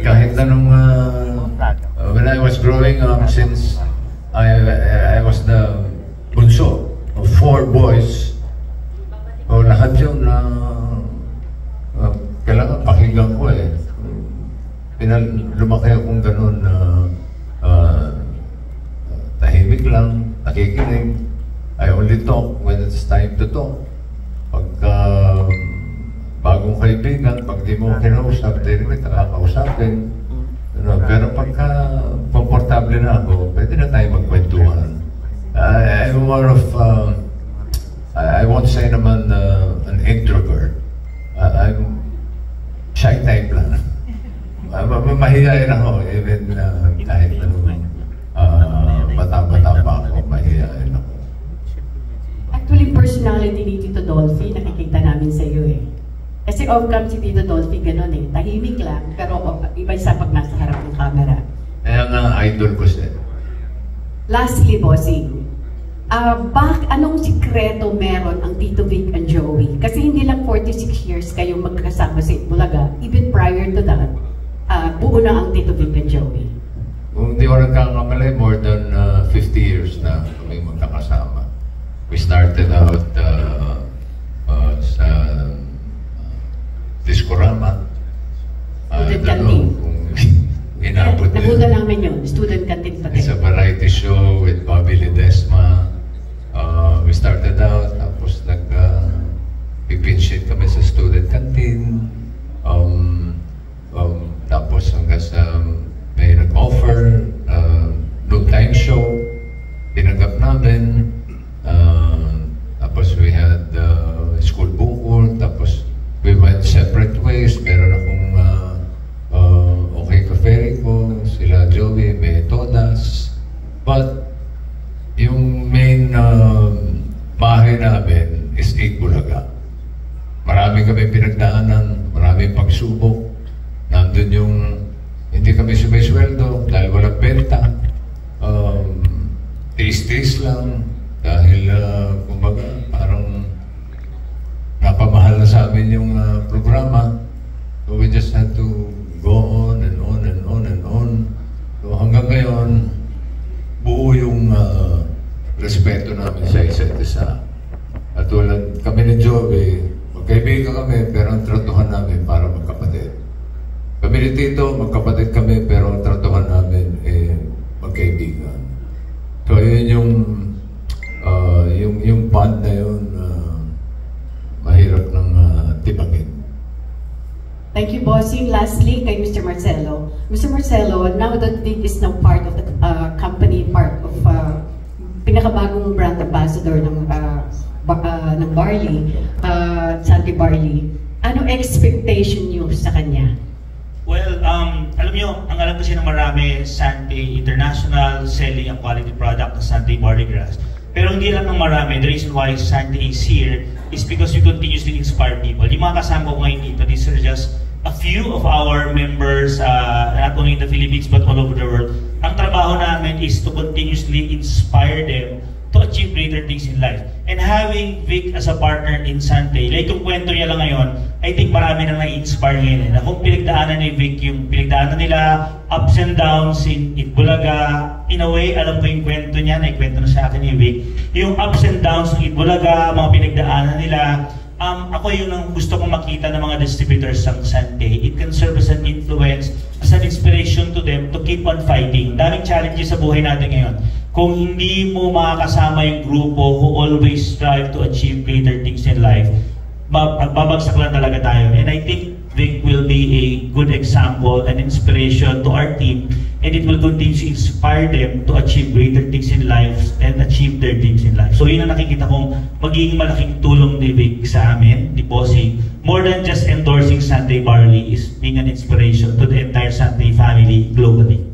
kahit anong when I was growing up, since I was the bunso of 4 boys, lahat yun kailangan pakinggan ko eh. Lumaki akong ganun tahimik lang, nakikinig. I only talk when it's time to talk. Pagka bagong kaibigan, pag di mo kinausap, di rin kita kakausapin. Pero pagka komportable na ako, pwede na tayo magkwentuhan. I'm more of, I won't say naman an introvert. I'm shy type lang. Mahihayin ako, even kahit bata-bata pa ako, mahihayin ako. Actually, personality ni Tito Dolphy, nakikita namin sa iyo eh. Kasi off-cam si Tito Dolphy, gano'n eh. Tahimik lang, pero iba sa pag nasa harap ng camera. Kaya nga, idol ko siya. Lastly, bossing, anong sikreto meron ang Tito Vic and Joey? Kasi hindi lang 46 years kayong magkasama sa Itbulaga. Even prior to that, buo na ang Tito Vic and Joey. Kung di ko nagkakamali, more than 50 years na kami magkakasama. We started out sa Discorama. Student Canteen. Inabot din. Nabuta namin yun, Student Canteen pati. It's a variety show with Bobby Ledesma. We started out, tapos nag-pinshit kami sa Student Canteen. Tapos hanggang sa may nag-offer, noontime show, tinanggap namin. Tapos we had school bukol, tapos we went separate ways. Meron akong okay ka-ferry ko, sila Joey, may todas. But yung main bahay namin is Itbulaga. Marami kami pinagdaanan, maraming pagsubok. Nandun yung hindi kami sumisweldo dahil walang benta. Tiis-tiis lang dahil kumbaga parang napamahal na sa amin yung programa. So we just had to go on and on and on and on. So hanggang ngayon, buo yung respeto namin sa isa't isa. At tulad kami ni Joey, magkaibigan kami pero ang tratuhan namin para magkapatid. Kami ni Tito, magkapatid kami pero ang tratuhan namin magkaibigan. So yun yung bond na yun, mahirap ng tibagin. Thank you, bossing. Lastly, kay Mr. Marcelo. Mr. Marcelo, now that Vic is now part of the company, part of pinakabagong brand ambassador ng Barley, Santee Barley, ano expectation niyo sa kanya? Well, alam nyo, ang alam kasi ng marami, Santee International, selling ang quality product ng Santee Barley Grass. Pero hindi alam ng marami, the reason why Santee is here is because we continuously inspire people. Yung mga kasama ko ngayon dito, these are just a few of our members, not only in the Philippines but all over the world. Ang trabaho namin is to continuously inspire them to achieve greater things in life. And having Vic as a partner in Santee, like yung kwento niya lang ngayon, I think marami nang na-inspire ngayon. Kung pinagdaanan ni Vic, yung pinagdaanan nila, ups and downs in Itbulaga, in a way, alam ko yung kwento niya, naikwento na sa akin ni Vic, yung ups and downs ng Itbulaga, mga pinagdaanan nila, ako yung gusto kong makita ng mga distributors ng Santee. It can serve as an influence, as an inspiration to them to keep on fighting. Daming challenges sa buhay natin ngayon. Kung hindi mo makakasama yung grupo who always strive to achieve greater things in life, babagsak lang talaga tayo. And I think Vic will be a good example and inspiration to our team, and it will continue to inspire them to achieve greater things in life and achieve their dreams in life. So yun ang nakikita kong magiging malaking tulong ni Vic sa amin, ni Bossing. More than just endorsing Santee Barley, is being an inspiration to the entire Santee family globally.